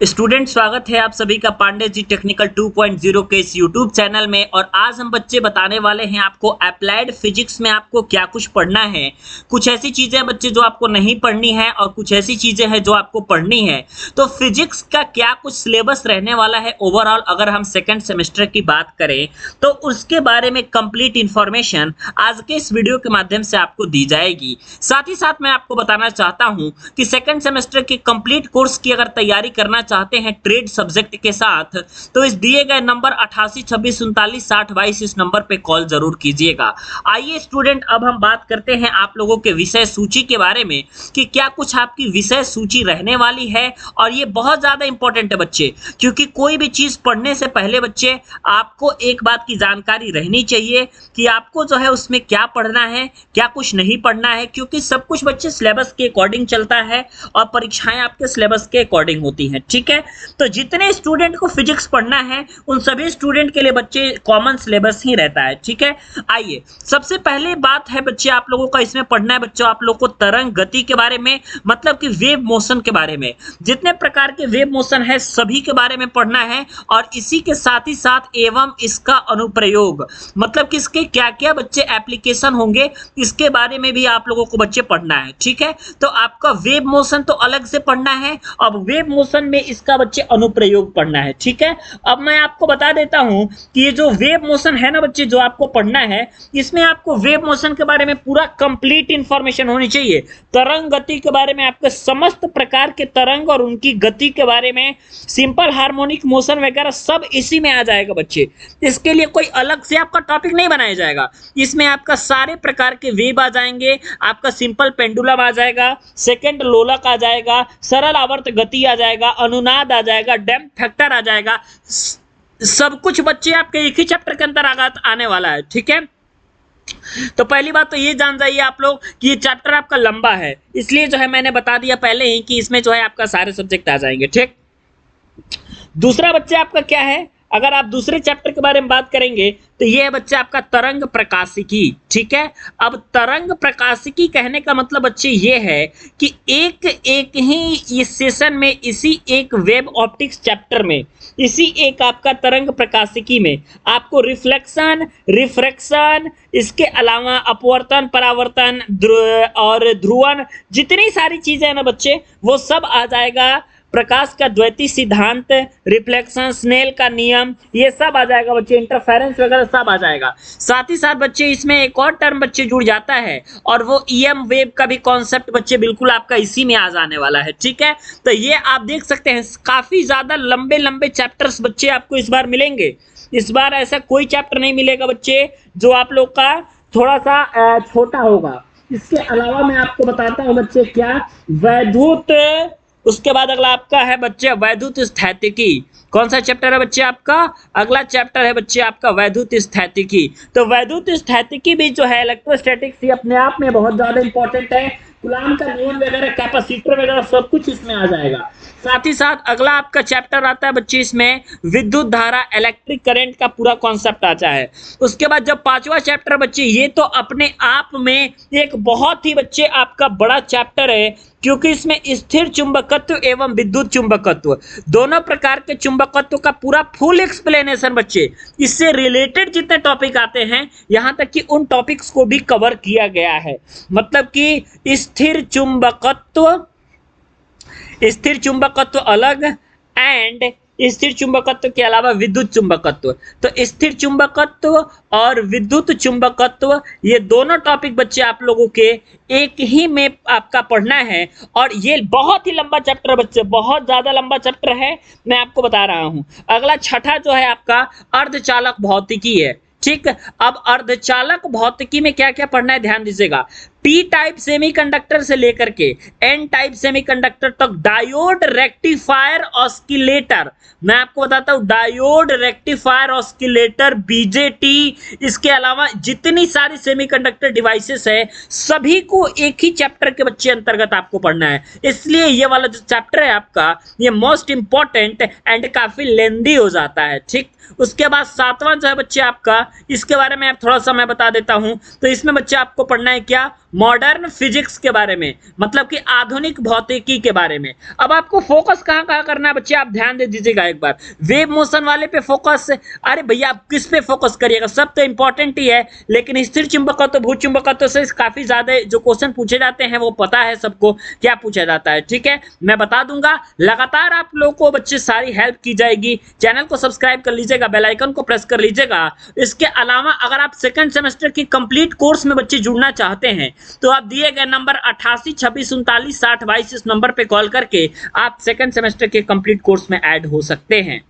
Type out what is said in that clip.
Student, स्वागत है आप सभी का पांडे जी टेक्निकल 2.0 के इस यूट्यूब चैनल में। और आज हम बच्चे बताने वाले हैं आपको अप्लाइड फिजिक्स में आपको क्या कुछ पढ़ना है। कुछ ऐसी चीजें बच्चे जो आपको नहीं पढ़नी है और कुछ ऐसी चीजें हैं जो आपको पढ़नी है। तो फिजिक्स का क्या कुछ सिलेबस रहने वाला है ओवरऑल, अगर हम सेकेंड सेमेस्टर की बात करें तो उसके बारे में कंप्लीट इंफॉर्मेशन आज के इस वीडियो के माध्यम से आपको दी जाएगी। साथ ही साथ मैं आपको बताना चाहता हूं कि सेकेंड सेमेस्टर के कंप्लीट कोर्स की अगर तैयारी करना चाहते हैं ट्रेड सब्जेक्ट के साथ तो इस दिए गए नंबर 8826396022 इस नंबर पे कॉल जरूर कीजिएगा। आइए स्टूडेंट, अब हम बात करते हैं आप लोगों के विषय सूची के बारे में कि क्या कुछ आपकी विषय सूची रहने वाली है। और ये बहुत ज्यादा इंपॉर्टेंट है बच्चे, क्योंकि कोई भी चीज पढ़ने से पहले बच्चे आपको एक बात की जानकारी रहनी चाहिए कि आपको जो है उसमें क्या पढ़ना है, क्या कुछ नहीं पढ़ना है, क्योंकि सब कुछ बच्चे सिलेबस के अकॉर्डिंग चलता है और परीक्षाएं आपके सिलेबस के अकॉर्डिंग होती हैं। ठीक है, तो जितने स्टूडेंट को फिजिक्स पढ़ना है उन सभी स्टूडेंट के लिए बच्चे कॉमन सिलेबस ही रहता है। ठीक है, आइए सबसे पहले बात है बच्चे आप लोगों का इसमें पढ़ना है बच्चों आप लोगों को तरंग गति के बारे में, मतलब कि वेव मोशन के बारे में। जितने प्रकार के वेव मोशन है सभी के बारे में पढ़ना है और इसी के साथ ही साथ एवं इसका अनुप्रयोग, मतलब कि इसके क्या क्या बच्चे एप्लीकेशन होंगे इसके बारे में भी आप लोगों को बच्चे पढ़ना है। ठीक है, तो आपका वेव मोशन तो अलग से पढ़ना है, अब वेव मोशन में इसका बच्चे अनुप्रयोग पढ़ना है। ठीक है, अब मैं आपको बता देता हूं कि ये जो वेव मोशन है ना बच्चे जो आपको पढ़ना है, इसमें आपको वेव मोशन के बारे में पूरा कंप्लीट इंफॉर्मेशन होनी चाहिए। तरंग गति के बारे में आपके समस्त प्रकार के तरंग और उनकी गति के बारे में, सिंपल हार्मोनिक मोशन वगैरह सब इसी में आ जाएगा बच्चे। इसके लिए कोई अलग से आपका टॉपिक नहीं बनाया जाएगा, इसमें आपका सारे प्रकार के वेव आ जाएंगे, आपका सिंपल पेंडुलम आ जाएगा, सेकंड लोलक आ जाएगा, सरल आवर्त गति आ जाएगा, अनुनाद आ जाएगा, डैम्प फैक्टर आ जाएगा, सब कुछ बच्चे आपके एक ही चैप्टर के अंदर आने वाला है। ठीक है, तो पहली बात तो ये जान जाइए आप लोग कि ये चैप्टर आपका लंबा है, इसलिए जो है मैंने बता दिया पहले ही कि इसमें जो है आपका सारे सब्जेक्ट आ जाएंगे। ठीक, दूसरा बच्चे आपका क्या है, अगर आप दूसरे चैप्टर के बारे में बात करेंगे तो ये है बच्चे आपका तरंग प्रकाशिकी। ठीक है, अब तरंग प्रकाशिकी कहने का मतलब बच्चे ये है कि एक एक ही इस सेशन में, इसी एक वेब ऑप्टिक्स चैप्टर में, इसी एक आपका तरंग प्रकाशिकी में आपको रिफ्लेक्शन, रिफ्रैक्शन, इसके अलावा अपवर्तन, परावर्तन और ध्रुवन, जितनी सारी चीजें हैं ना बच्चे वो सब आ जाएगा। प्रकाश का द्वैती सिद्धांत, रिफ्लेक्शन, स्नेल का नियम, ये सब आ जाएगा बच्चे, इंटरफेरेंस वगैरह सब आ जाएगा। साथ ही साथ बच्चे इसमें एक और टर्म बच्चे जुड़ जाता है और वो ईएम वेव का भी कॉन्सेप्ट बच्चे बिल्कुल आपका इसी में आ जाने वाला है। ठीक है, तो ये आप देख सकते हैं काफी ज्यादा लंबे लंबे चैप्टर्स बच्चे आपको इस बार मिलेंगे। इस बार ऐसा कोई चैप्टर नहीं मिलेगा बच्चे जो आप लोग का थोड़ा सा छोटा होगा। इसके अलावा मैं आपको बताता हूँ बच्चे क्या, वैद्युत, उसके बाद अगला आपका है बच्चे वैद्युत स्थैतिकी। कौन सा चैप्टर है बच्चे आपका, अगला चैप्टर है बच्चे आपका वैद्युत स्थैतिकी। तो वैद्युत स्थैतिकी भी जो है इलेक्ट्रोस्टैटिक्स ये अपने आप में बहुत ज्यादा इंपॉर्टेंट है, कूलॉम का नियम वगैरह, कैपेसिटर वगैरह सब कुछ इसमें आ जाएगा। साथ ही साथ अगला आपका चैप्टर आता है बच्चे इसमें विद्युत धारा, इलेक्ट्रिक करंट का पूरा कॉन्सेप्ट आता है। उसके बाद जब पांचवा चैप्टर बच्चे, ये तो अपने आप में एक बहुत ही बच्चे आपका बड़ा चैप्टर है, क्योंकि इसमें स्थिर चुंबकत्व एवं विद्युत चुंबकत्व दोनों प्रकार के चुंबकत्व का पूरा फुल एक्सप्लेनेशन बच्चे, इससे रिलेटेड जितने टॉपिक आते हैं यहां तक कि उन टॉपिक्स को भी कवर किया गया है। मतलब कि स्थिर चुंबकत्व अलग एंड स्थिर चुंबकत्व के अलावा विद्युत चुंबकत्व। तो स्थिर चुंबकत्व और विद्युत चुंबकत्व ये दोनों टॉपिक बच्चे आप लोगों के एक ही में आपका पढ़ना है और ये बहुत ही लंबा चैप्टर बच्चे, बहुत ज्यादा लंबा चैप्टर है, मैं आपको बता रहा हूं। अगला छठा जो है आपका अर्धचालक भौतिकी है। ठीक, अब अर्धचालक भौतिकी में क्या क्या पढ़ना है ध्यान दीजिएगा। पी टाइप सेमीकंडक्टर से लेकर के एन टाइप सेमीकंडक्टर तक, डायोड, रेक्टिफायर, ऑस्किलेटर, मैं आपको बताता हूं डायोड, रेक्टिफायर, ऑस्किलेटर, बीजेटी, इसके अलावा जितनी सारी सेमीकंडक्टर डिवाइसेस है सभी को एक ही चैप्टर के बच्चे अंतर्गत आपको पढ़ना है। इसलिए ये वाला जो चैप्टर है आपका ये मोस्ट इंपॉर्टेंट एंड काफी लेंदी हो जाता है। ठीक, उसके बाद सातवां जो है बच्चे आपका, इसके बारे में आप थोड़ा सा मैं बता देता हूं। तो इसमें बच्चे आपको पढ़ना है क्या, मॉडर्न फिजिक्स के बारे में, मतलब कि आधुनिक भौतिकी के बारे में। अब आपको फोकस कहाँ कहाँ करना है बच्चे, आप ध्यान दे दीजिएगा एक बार। वेव मोशन वाले पे फोकस, अरे भैया आप किस पे फोकस करिएगा, सब तो इंपॉर्टेंट ही है, लेकिन स्थिर चुंबकत्व, भू चुंबकत्व से काफी ज्यादा जो क्वेश्चन पूछे जाते हैं वो पता है सबको क्या पूछा जाता है, ठीक है, मैं बता दूंगा। लगातार आप लोगों को बच्चे सारी हेल्प की जाएगी। चैनल को सब्सक्राइब कर लीजिएगा, बेल आइकन को प्रेस कर लीजिएगा। इसके अलावा अगर आप सेकंड सेमेस्टर की कंप्लीट कोर्स में बच्चे जुड़ना चाहते हैं तो आप दिए गए नंबर 88 26 39 60 22 इस नंबर पे कॉल करके आप सेकंड सेमेस्टर के कंप्लीट कोर्स में ऐड हो सकते हैं।